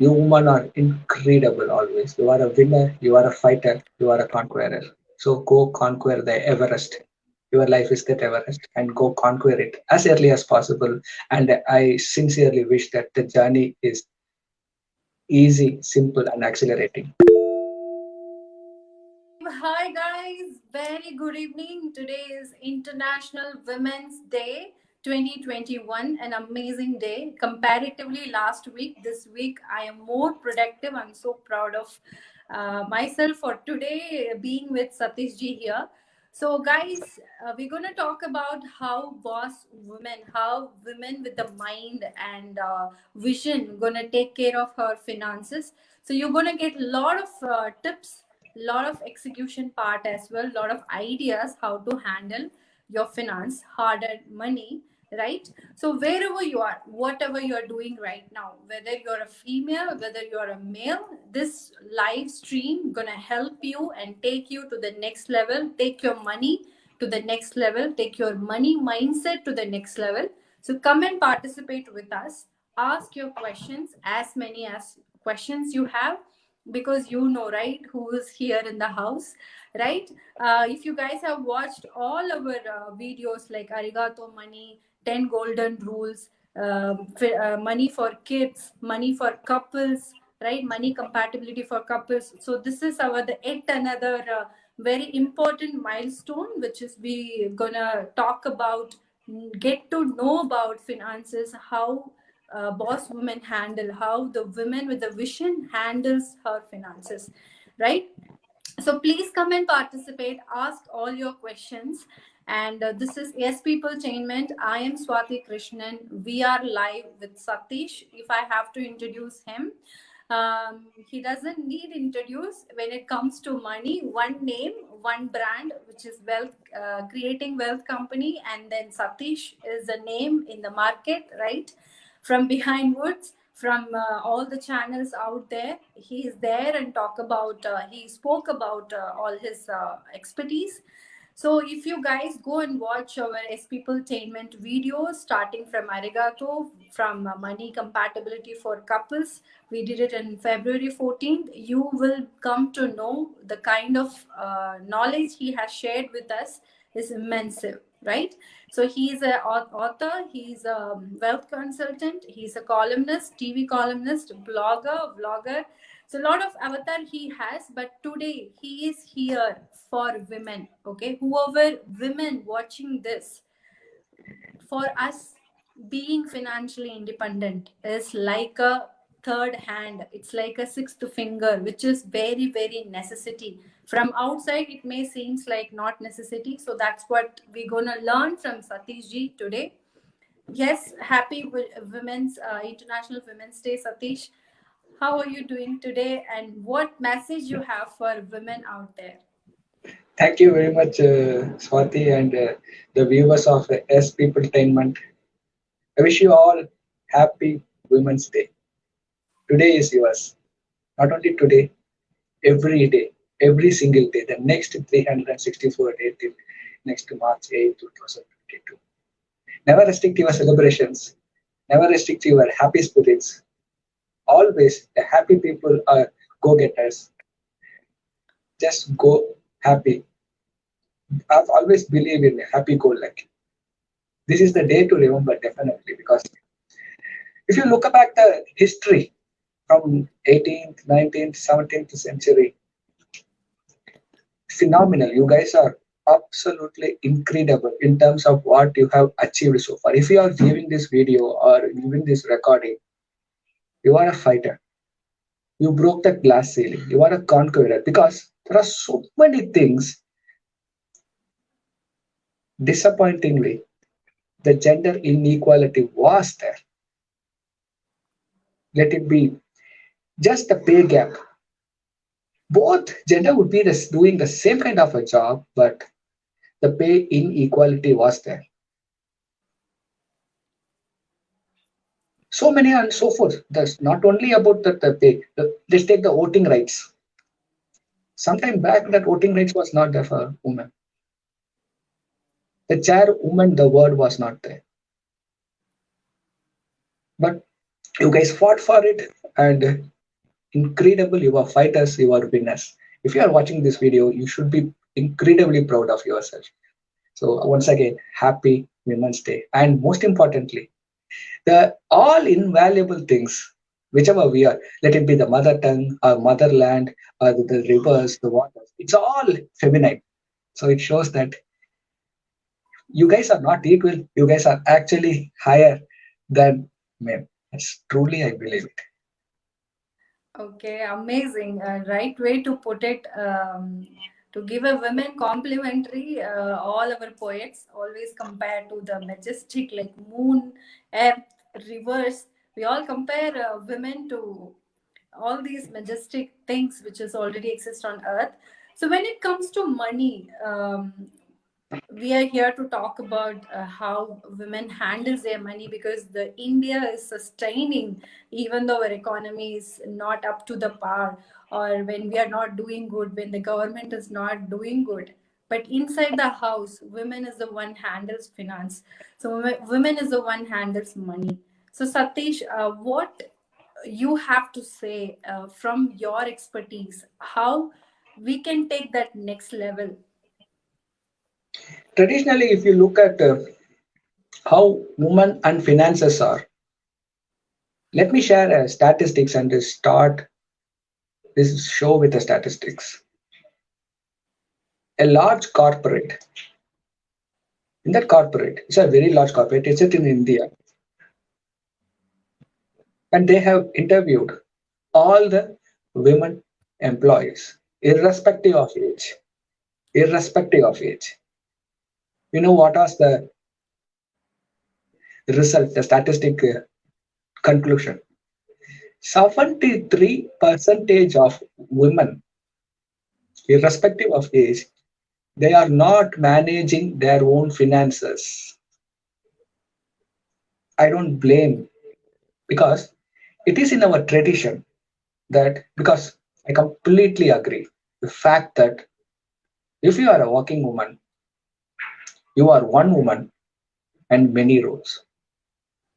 You women are incredible always. You are a winner, you are a fighter, you are a conqueror. So go conquer the Everest. Your life is that Everest and go conquer it as early as possible. And I sincerely wish that the journey is easy, simple, and accelerating. Hi guys, very good evening. Today is International Women's Day 2021, an amazing day. Comparatively, last week, this week, I am more productive. I'm so proud of myself for today being with Satish ji here. So, guys, we're going to talk about how women with the mind and vision going to take care of her finances. So, you're going to get a lot of tips, lot of execution part as well, lot of ideas how to handle your finance, hard earned money, right? So wherever you are, whatever you are doing right now, whether you're a female, whether you're a male, this live stream gonna help you and take you to the next level, take your money to the next level, take your money mindset to the next level. So come and participate with us, ask your questions, as many as questions you have, because you know, right, who is here in the house, right? If you guys have watched all our videos like Arigato Money, 10 Golden Rules, money for kids, money for couples, right? Money compatibility for couples. So this is our the yet another very important milestone, which is we gonna talk about, get to know about finances, how boss women handle, how the women with the vision handles her finances, right? So please come and participate, ask all your questions. And this is Yes People Tainment. I am Swati Krishnan. We are live with Satish. If I have to introduce him, he doesn't need introduce. When it comes to money, one name, one brand, which is wealth, creating wealth company, and then Satish is a name in the market, right? From behind woods, from all the channels out there, he is there and talk about he spoke about all his expertise. So if you guys go and watch our S Peopletainment videos, starting from Arigato, from money compatibility for couples, we did it in February 14th, you will come to know the kind of knowledge he has shared with us is immense, right? So he's an author, he's a wealth consultant, he's a columnist, TV columnist, blogger, vlogger. So a lot of avatar he has, but today he is here for women. Okay, whoever women watching this, for us, being financially independent is like a third hand, it's like a sixth finger, which is very very necessity. From outside it may seems like not necessity, so that's what we're gonna learn from Satish ji today. Yes, happy women's International Women's Day, Satish. How are you doing today, and what message you have for women out there? Thank you very much, Swati, and the viewers of S People Entertainment. I wish you all happy Women's Day. Today is yours. Not only today, every day, every single day, the next 364 days till next March 8th, 2022. Never restrict your celebrations. Never restrict your happy spirits. Always, the happy people are go-getters. Just go happy. I've always believed in happy-go-lucky. This is the day to remember, definitely, because if you look back the history from 18th, 19th, 17th century, phenomenal. You guys are absolutely incredible in terms of what you have achieved so far. If you are viewing this video or viewing this recording, you are a fighter. You broke the glass ceiling. You are a conqueror because there are so many things. Disappointingly, the gender inequality was there. Let it be just the pay gap. Both gender would be doing the same kind of a job, but the pay inequality was there. So many and so forth. That's not only about the pay. Let's take the voting rights. Sometime back, that voting rights was not there for women. The chair woman, the word was not there. But You guys fought for it, and incredible. You are fighters, you are winners. If you are watching this video, you should be incredibly proud of yourself. So once again, happy Women's Day. And most importantly, the all invaluable things, whichever we are, let it be the mother tongue, our motherland, or the rivers, the waters, it's all feminine. So it shows that you guys are not equal, you guys are actually higher than men. Yes, truly, I believe it. Okay, amazing. Right way to put it. To give a women complimentary, all our poets always compare to the majestic, like moon, earth, rivers. We all compare women to all these majestic things which is already exist on earth. So when it comes to money, we are here to talk about how women handles their money, because the India is sustaining even though our economy is not up to the par, or when we are not doing good, when the government is not doing good. But inside the house, women is the one handles finance. So women is the one handles money. So Satish, what you have to say from your expertise, how we can take that next level? Traditionally, if you look at how women and finances are, let me share statistics and start this show with the statistics. A large corporate, in that corporate, it's a very large corporate, it's in India, and they have interviewed all the women employees, irrespective of age. Irrespective of age. You know what was the result, the statistic conclusion? 73% of women, irrespective of age, they are not managing their own finances. I don't blame, because it is in our tradition that, because I completely agree the fact that if you are a working woman, you are one woman and many roles.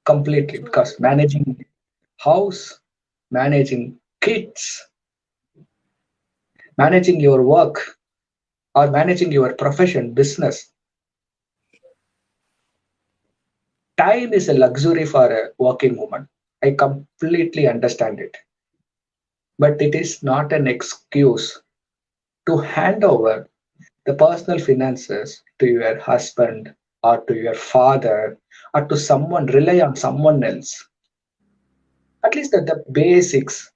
Completely, True. because managing house, managing kids, managing your work, or managing your profession, business, time is a luxury for a working woman. I completely understand it. But it is not an excuse to hand over the personal finances to your husband or to your father or to someone, rely on someone else. At least at the basics,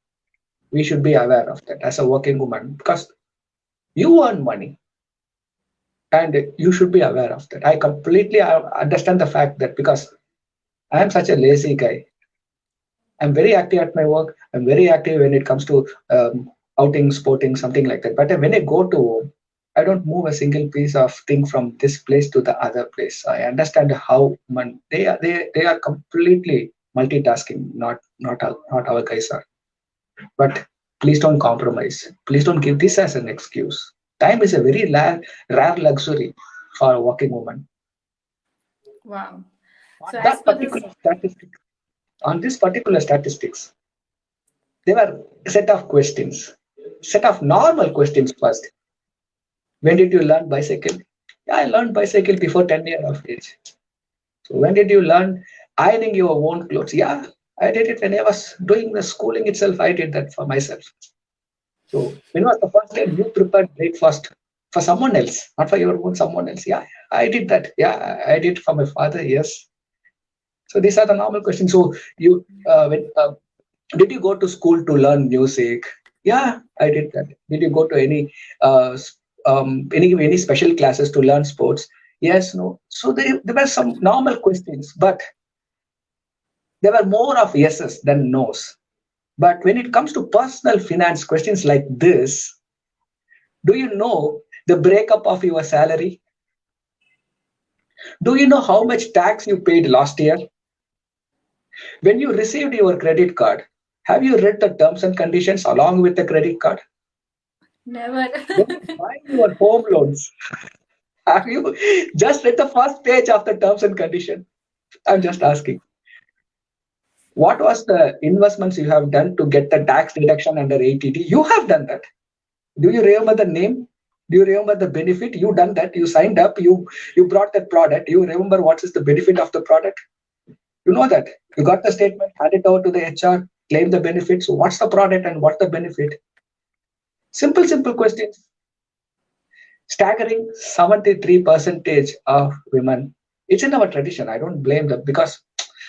we should be aware of that as a working woman, because you earn money and you should be aware of that. I completely understand the fact that, because I am such a lazy guy. I'm very active at my work. I'm very active when it comes to outing, sporting, something like that. But when I go to home, I don't move a single piece of thing from this place to the other place. I understand how they are completely multitasking. Not our guys are. But please don't compromise. Please don't give this as an excuse. Time is a very rare luxury for a working woman. Wow. On So as that per this, particular statistic, on this particular statistics, there were a set of questions, set of normal questions first. When did you learn bicycle? Yeah, I learned bicycle before 10 years of age. So when did you learn ironing your own clothes? Yeah, I did it when I was doing the schooling itself. I did that for myself. So when was the first time you prepared breakfast for someone else, not for your own, someone else? Yeah, I did that. Yeah, I did for my father. Yes. So these are the normal questions. So when did you go to school to learn music? Yeah, I did that. Did you go to any special classes to learn sports? Yes, no. So there were some normal questions, but there were more of yeses than nos. But when it comes to personal finance questions like this, do you know the breakup of your salary? Do you know how much tax you paid last year? When you received your credit card, have you read the terms and conditions along with the credit card? never. When you buy your home loans, have you just read the first page of the terms and condition? I'm just asking. What was the investments you have done to get the tax deduction under 80D? You have done that. Do you remember the name? Do you remember the benefit? You done that. You signed up. You brought that product. You remember what is the benefit of the product? You know that. You got the statement, hand it over to the HR, claim the benefit. So what's the product and what's the benefit? Simple questions. Staggering 73 percentage of women. It's in our tradition. I don't blame them because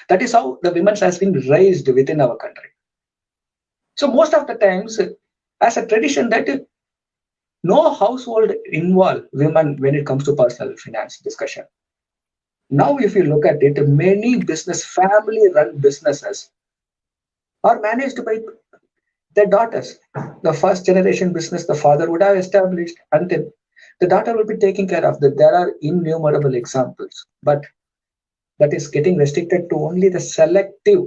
that is how the women has been raised within our country. So most of the times, as a tradition, that no household involve women when it comes to personal finance discussion. Now, if you look at it, many business family-run businesses are managed by their daughters. The first generation business the father would have established, and then the daughter will be taking care of that. There are innumerable examples, but that is getting restricted to only the selective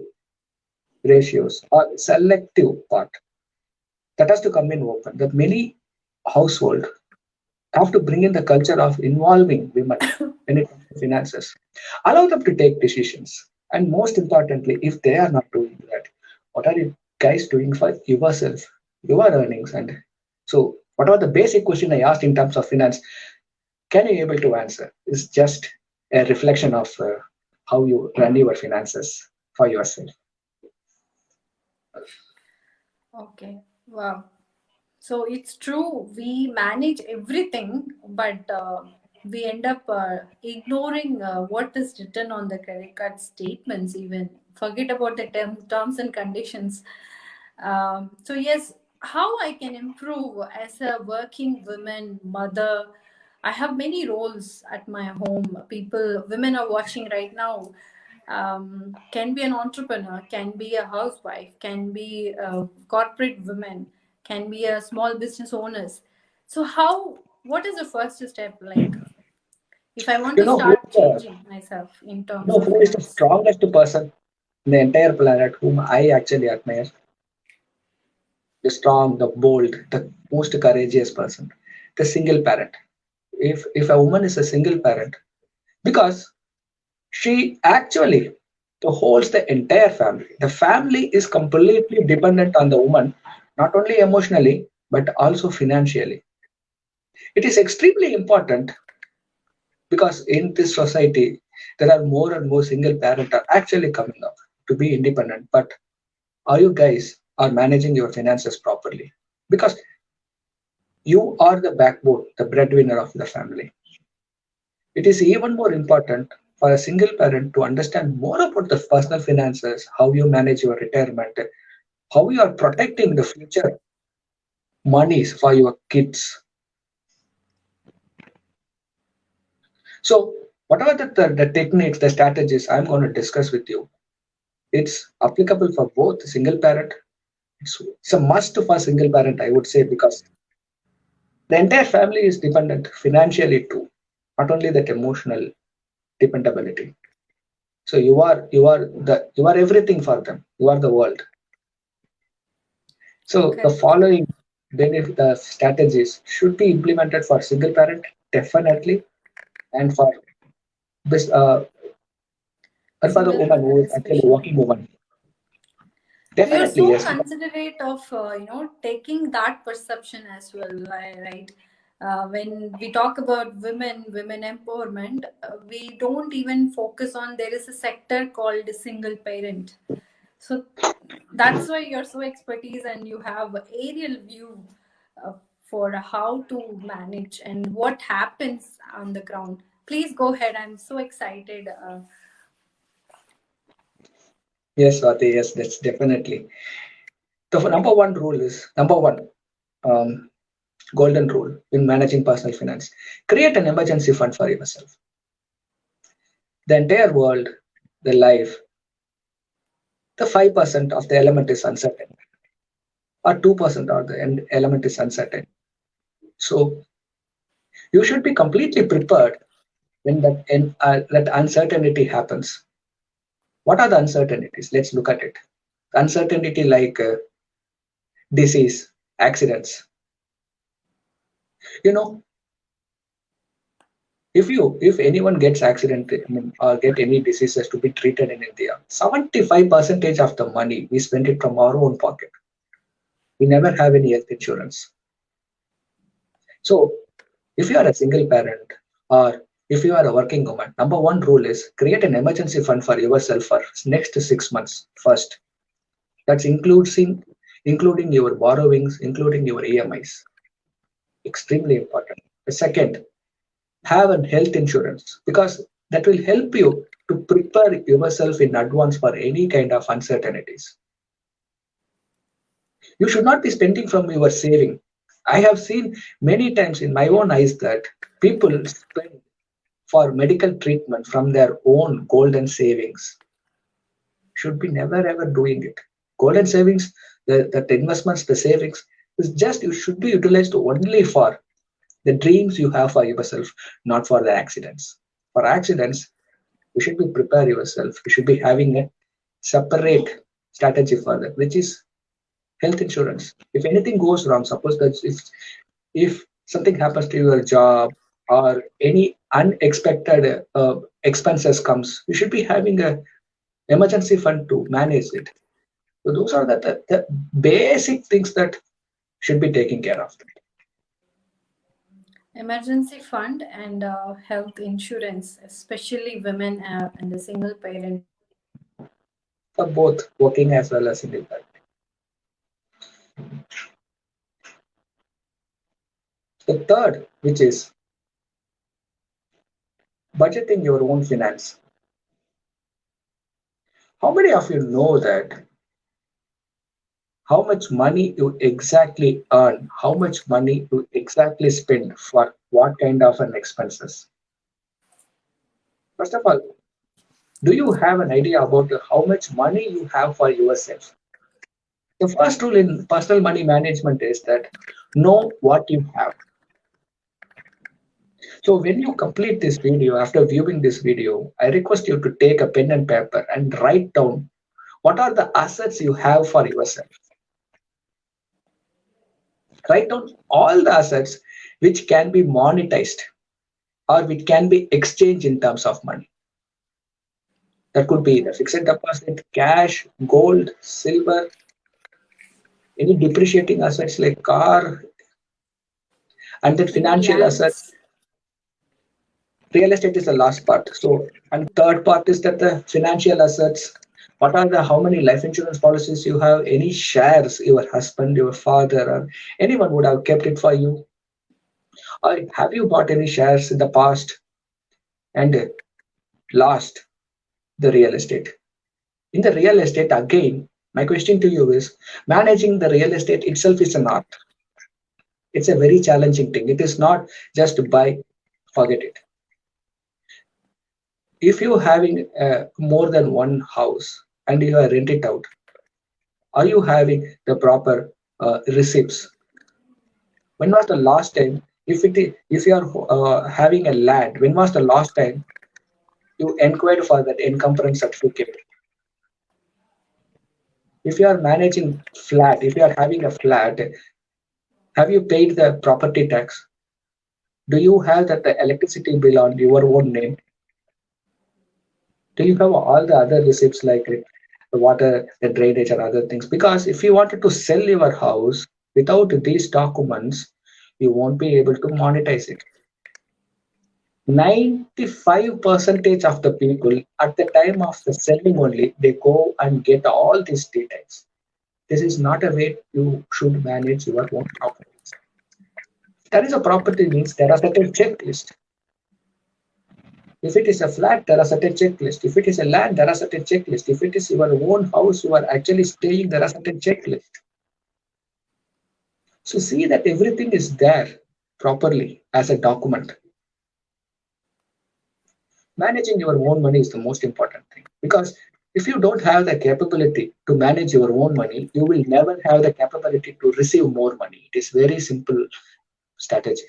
ratios or selective part. That has to come in open. That many household have to bring in the culture of involving women when it comes to finances. Allow them to take decisions. And most importantly, if they are not doing that, what are you guys doing for yourself, your earnings? And so, whatever the basic question I asked in terms of finance, can you able to answer? Is just a reflection of how you run your finances for yourself. Okay. Wow. So it's true, we manage everything, but we end up ignoring what is written on the credit card statements, even forget about the terms and conditions. So, yes, how I can improve as a working woman, mother. I have many roles at my home. Women are watching right now. Can be an entrepreneur, can be a housewife, can be a corporate woman, can be a small business owners. So what is the first step, like if I want You to know who, start changing myself in terms of who is the finance? strongest person in the entire planet whom I actually admire? The strong, the bold, the most courageous person, the single parent. If a woman is a single parent, because she actually holds the entire family. The family is completely dependent on the woman, not only emotionally but also financially. It is extremely important because in this society there are more and more single parents are actually coming up to be independent. But are you guys are managing your finances properly? Because you are the backbone, the breadwinner of the family. It is even more important for a single parent to understand more about the personal finances, how you manage your retirement, how you are protecting the future monies for your kids. So, whatever the techniques, the strategies I'm going to discuss with you, it's applicable for both single parent. It's a must for single parent, I would say, because the entire family is dependent financially too, not only that emotional dependability. So you are everything for them. You are the world. So the Correct. following benefit strategies should be implemented for single parent, definitely, and for this and for the Single woman mother who is actually especially. working woman. So you're Definitely, so yes. considerate of taking that perception as well, right? When we talk about women empowerment, we don't even focus on there is a sector called single parent. So that's why you're so expertise and you have aerial view uh, for how to manage and what happens on the ground. Please go ahead. I'm so excited. Yes, Swati, yes, that's definitely. The number one rule is number one um, golden rule in managing personal finance. Create an emergency fund for yourself. The entire world, the life, the 5% of the element is uncertain, or 2% of the element is uncertain. So you should be completely prepared when that uncertainty happens. What are the uncertainties? Let's look at it. Uncertainty like disease, accidents. You know, If anyone gets accident, or get any diseases to be treated in India, 75% of the money we spend it from our own pocket. We never have any health insurance. So if you are a single parent, or if you are a working woman, number one rule is create an emergency fund for yourself for next 6 months first. That's including your borrowings, including your EMIs. Extremely important. The second, have a health insurance, because that will help you to prepare yourself in advance for any kind of uncertainties. You should not be spending from your saving. I have seen many times in my own eyes that people spend for medical treatment from their own golden savings. Should be never ever doing it. Golden savings, the investments, the savings, is just, you should be utilized only for the dreams you have for yourself, not for the accidents. For accidents, you should be prepare yourself. You should be having a separate strategy for that, which is health insurance. If anything goes wrong, suppose that if something happens to your job, or any unexpected expenses comes, you should be having a emergency fund to manage it. So those are the basic things that should be taken care of. Emergency fund and health insurance, especially women and the single parent. For both working as well as single parent. The third, which is budgeting your own finance. How many of you know that how much money you exactly earn, how much money you exactly spend for what kind of an expenses? First of all, do you have an idea about how much money you have for yourself? The first rule in personal money management is that know what you have. So when you complete this video, after viewing this video, I request you to take a pen and paper and write down what are the assets you have for yourself. Write down all the assets which can be monetized or which can be exchanged in terms of money. That could be the fixed deposit, cash, gold, silver, any depreciating assets like car, and then Any financial assets. lands. Real estate is the last part. So, and third part is that the financial assets. What are the how many life insurance policies you have? Any shares your husband, your father, or anyone would have kept it for you? Or have you bought any shares in the past and lost the real estate? In the real estate, again, my question to you is, managing the real estate itself is an art. It's a very challenging thing. It is not just buy, forget it. If you're having more than one house and you are rent it out, are you having the proper receipts? When was the last time, if you are having a land, when was the last time you inquired for that encumbrance certificate? If you are managing flat, if you are having a flat, have you paid the property tax? Do you have that the electricity bill on your own name? Do you have all the other receipts like the water, the drainage, and other things? Because if you wanted to sell your house without these documents, you won't be able to monetize it. 95% of the people at the time of the selling only, they go and get all these details. This is not a way you should manage your own properties. There is a property means there are certain checklist. If it is a flat, there are certain checklist. If it is a land, there are certain checklist. If it is your own house, you are actually staying, there are certain checklist. So see that everything is there properly as a document. Managing your own money is the most important thing, because if you don't have the capability to manage your own money, you will never have the capability to receive more money. It is very simple strategy.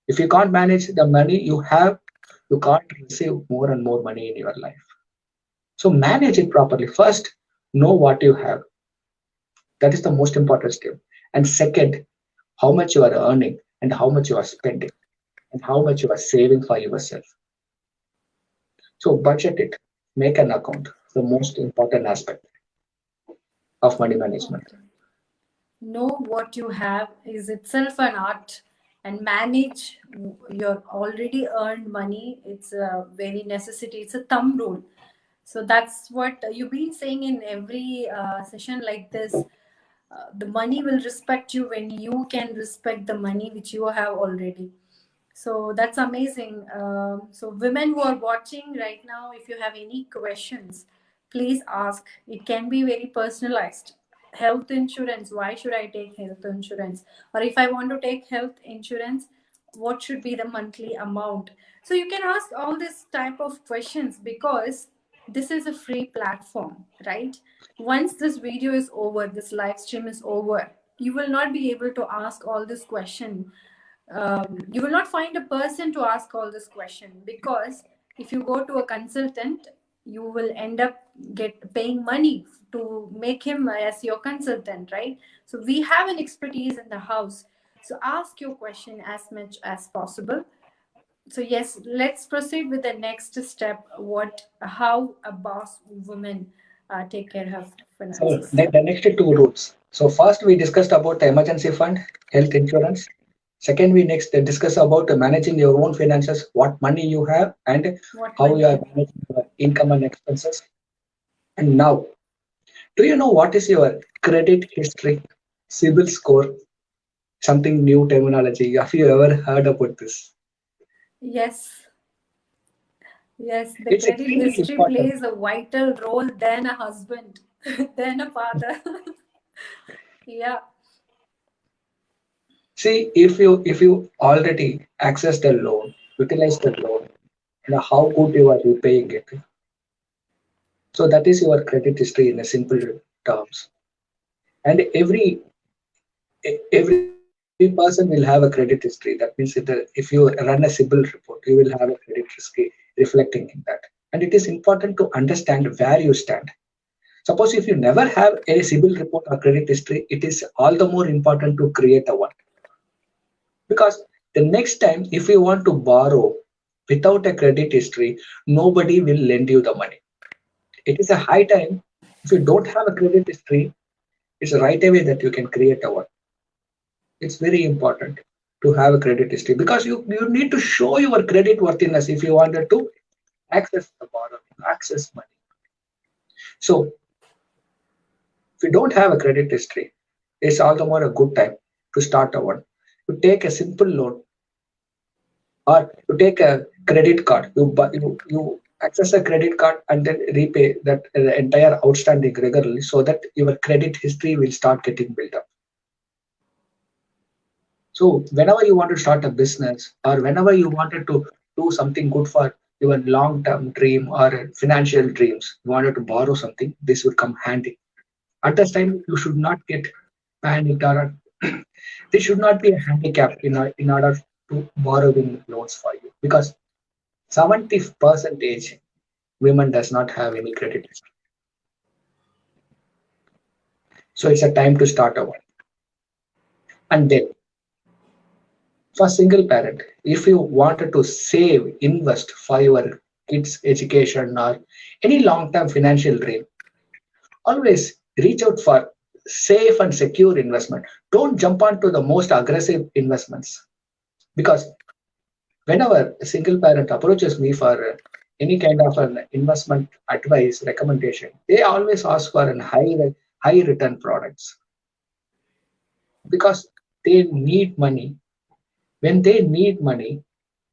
If you can't manage the money you have, you can't receive more and more money in your life. So manage it properly. First, know what you have. That is the most important step. And second, how much you are earning and how much you are spending. and how much you are saving for yourself. So budget it, make an account, the most important aspect of money management. Okay. Know what you have is itself an art, and manage your already earned money. It's a very necessity. It's a thumb rule. So that's what you've been saying in every session like this. The money will respect you when you can respect the money which you have already. So that's amazing. So women who are watching right now, if you have any questions, please ask. It can be very personalized. Health insurance, why should I take health insurance? Or if I want to take health insurance, what should be the monthly amount? So you can ask all this type of questions, because this is a free platform, right? Once this video is over, this live stream is over, you will not be able to ask all this question. You will not find a person to ask all this question, because if you go to a consultant, you will end up get paying money to make him as your consultant, right? So we have an expertise in the house. So ask your question as much as possible. So yes, let's proceed with the next step. How a boss woman take care of So finances. the next two routes. So first we discussed about the emergency fund, health insurance. Second, we next discuss about managing your own finances, what money you have, and What how you money? are managing your income and expenses. And now, do you know what is your credit history, CIBIL score? Something new terminology. Have you ever heard about this? Yes. Yes, the It's credit extremely history important. plays a vital role than a husband, than a father. Yeah, See, if you already access the loan, utilize the loan, and how good you are repaying it. So that is your credit history in a simple terms. And every person will have a credit history. That means if you run a CIBIL report, you will have a credit history reflecting in that. And it is important to understand where you stand. Suppose if you never have a CIBIL report or credit history, it is all the more important to create a one. Because the next time, if you want to borrow without a credit history, nobody will lend you the money. It is a high time. If you don't have a credit history, it's right away that you can create a one. It's very important to have a credit history, because you need to show your credit worthiness if you wanted to access the borrowing, access money. So if you don't have a credit history, it's all the more a good time to start a one. You take a simple loan, or you take a credit card. You access a credit card and then repay that entire outstanding regularly, so that your credit history will start getting built up. So whenever you want to start a business, or whenever you wanted to do something good for your long-term dream or financial dreams, you wanted to borrow something, this would come handy. At this time, you should not get panicked, or this should not be a handicap in order to borrowing loans for you, because 70 percentage women does not have any credit history. So it's a time to start over. And then for single parent, if you wanted to save, invest for your kids' education or any long-term financial dream, always reach out for safe and secure investment. Don't jump onto the most aggressive investments, because whenever a single parent approaches me for any kind of an investment advice recommendation, they always ask for an high return products, because they need money. When they need money,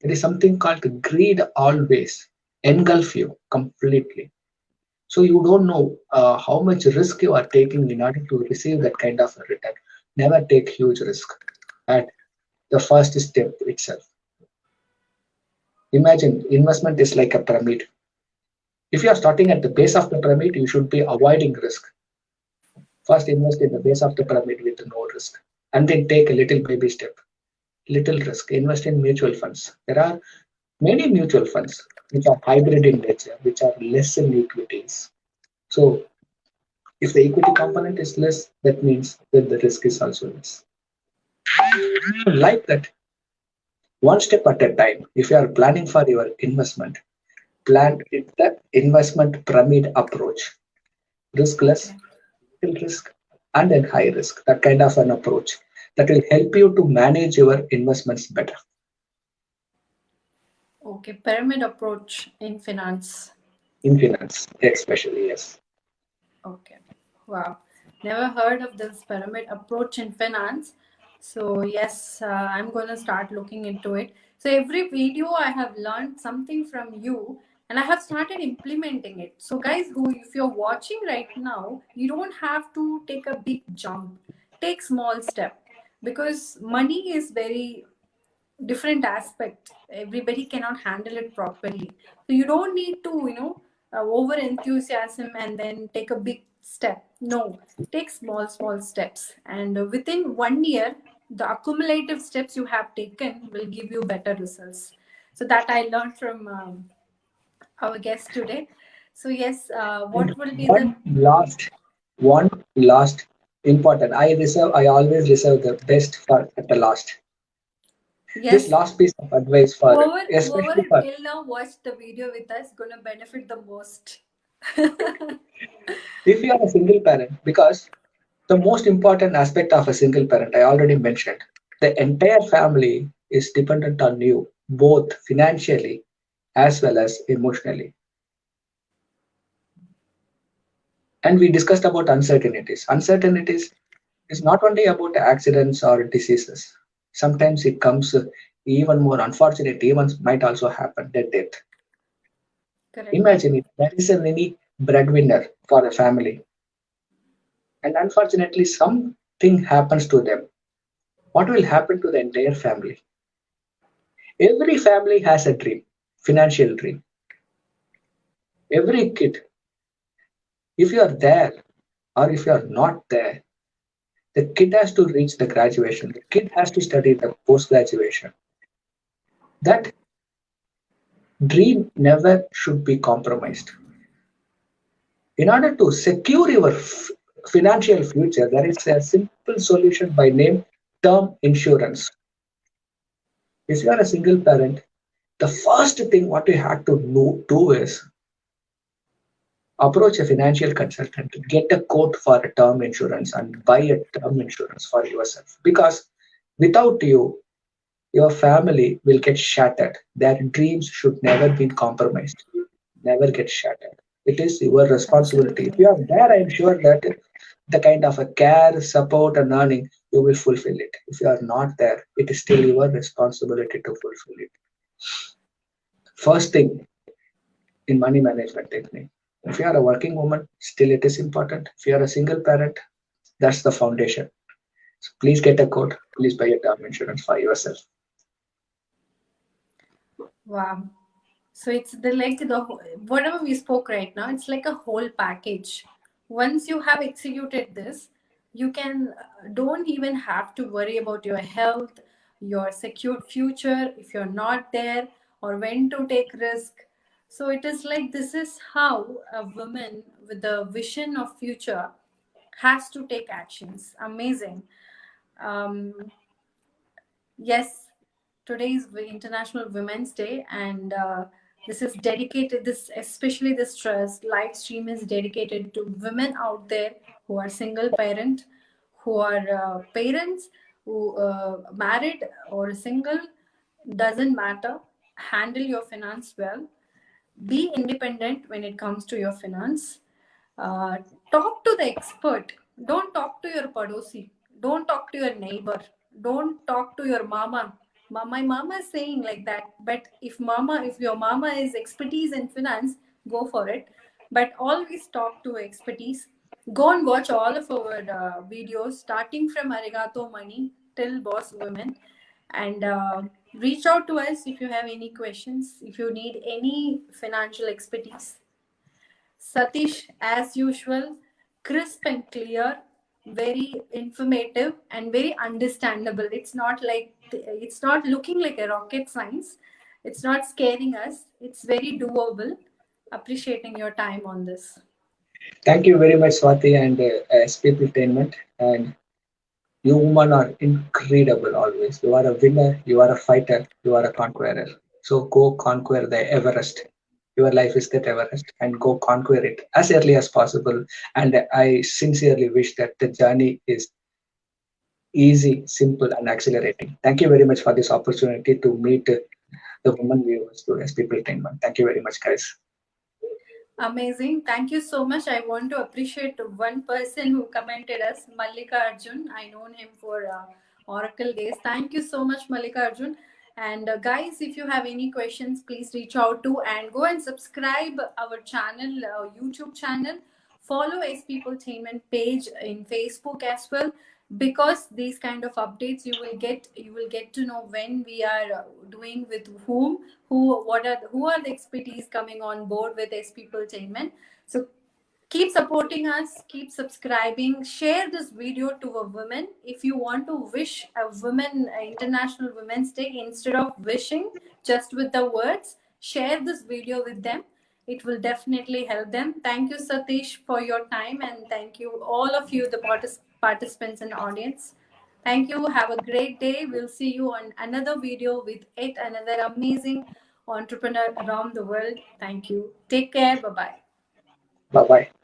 there is something called greed always engulf you completely. So you don't know how much risk you are taking in order to receive that kind of a return. Never take huge risk at the first step itself. Imagine investment is like a pyramid. If you are starting at the base of the pyramid, you should be avoiding risk. First, invest in the base of the pyramid with no risk, and then take a little baby step, little risk. Invest in mutual funds. There are many mutual funds which are hybrid in nature, which are less in equities. So if the equity component is less, that means that the risk is also less. Like that, one step at a time. If you are planning for your investment, plan it the investment pyramid approach. Riskless, Okay. little risk, and then high risk. That kind of an approach that will help you to manage your investments better Okay. Pyramid approach in finance. in finance, especially. Yes. Okay. Wow. Never heard of this pyramid approach in finance. So, yes, I'm going to start looking into it. So, every video I have learned something from you and I have started implementing it. So, guys, who if you're watching right now, you don't have to take a big jump. Take small step because money is very different aspect. Everybody cannot handle it properly, so you don't need to over enthusiasm and then take a big step. No, take small steps, and within 1 year the accumulative steps you have taken will give you better results. So that I learned from our guest today. So yes, And what will be the one last important. I always reserve the best for at the last. This yes, last piece of advice for whoever especially for till now watched the video with us gonna benefit the most. if you are a single parent, because the most important aspect of a single parent, I already mentioned, the entire family is dependent on you, both financially as well as emotionally. And we discussed about uncertainties. Uncertainties is not only about accidents or diseases. Sometimes it comes even more unfortunate events might also happen, the death. Correct. Imagine if there is a mini breadwinner for a family, and unfortunately something happens to them. What will happen to the entire family? Every family has a dream, financial dream. Every kid, if you are there or if you are not there, the kid has to reach the graduation. The kid has to study the post graduation. That dream never should be compromised. In order to secure your financial future, there is a simple solution by name term insurance. If you are a single parent, the first thing what you have to do is approach a financial consultant, get a quote for a term insurance, and buy a term insurance for yourself. Because without you, your family will get shattered. Their dreams should never be compromised, never get shattered. It is your responsibility. If Absolutely. you are there, I am sure that the kind of a care, support, and earning, you will fulfill it. If you are not there, it is still your responsibility to fulfill it. First thing in money management technique. If you are a working woman, still it is important. If you are a single parent, that's the foundation. So please get a quote. Please buy a term insurance for yourself. Wow. So it's the like the whatever we spoke right now, it's like a whole package. Once you have executed this, you can don't even have to worry about your health, your secured future if you're not there, or when to take risk. So it is like this is how a woman with the vision of future has to take actions. Amazing. Um, Yes, today is International Women's Day, and this is dedicated. This especially this trust live stream is dedicated to women out there who are single parent, who are parents, who married or single, doesn't matter. Handle your finance well. Be independent when it comes to your finance. uh, Talk to the expert. Don't talk to your padosi. Don't talk to your neighbor. Don't talk to your mama. My mama is saying like that, but if your mama is expertise in finance, go for it. But always talk to expertise. Go and watch all of our videos starting from Arigato Money till Boss Women, and reach out to us if you have any questions, if you need any financial expertise. Satish, as usual, crisp and clear, very informative and very understandable. It's not looking like a rocket science. It's not scaring us. It's very doable. Appreciating your time on this. Thank you very much, Swati and SP Entertainment. And You women are incredible always. You are a winner, you are a fighter, you are a conqueror. So go conquer the Everest. Your life is that Everest and go conquer it as early as possible. And I sincerely wish that the journey is easy, simple, and accelerating. Thank you very much for this opportunity to meet the women viewers to SP Entertainment. Thank you very much, guys. Amazing. Thank you so much. I want to appreciate one person who commented us, Mallika Arjun. I known him for Oracle days. Thank you so much, Mallika Arjun. And guys, if you have any questions, please reach out to and go and subscribe our channel, YouTube channel. Follow SP Peopletainment page in Facebook as well, because these kind of updates you will get to know when we are doing with whom, who are the expertise coming on board with SP Peopletainment. So keep supporting us, keep subscribing, share this video to a woman. If you want to wish a woman International Women's Day, instead of wishing just with the words, share this video with them. It will definitely help them. Thank you, Satish, for your time, and thank you all of you, the participants and audience. Thank you. Have a great day. We'll see you on another video with yet another amazing entrepreneur around the world. Thank you. Take care. Bye bye. Bye bye.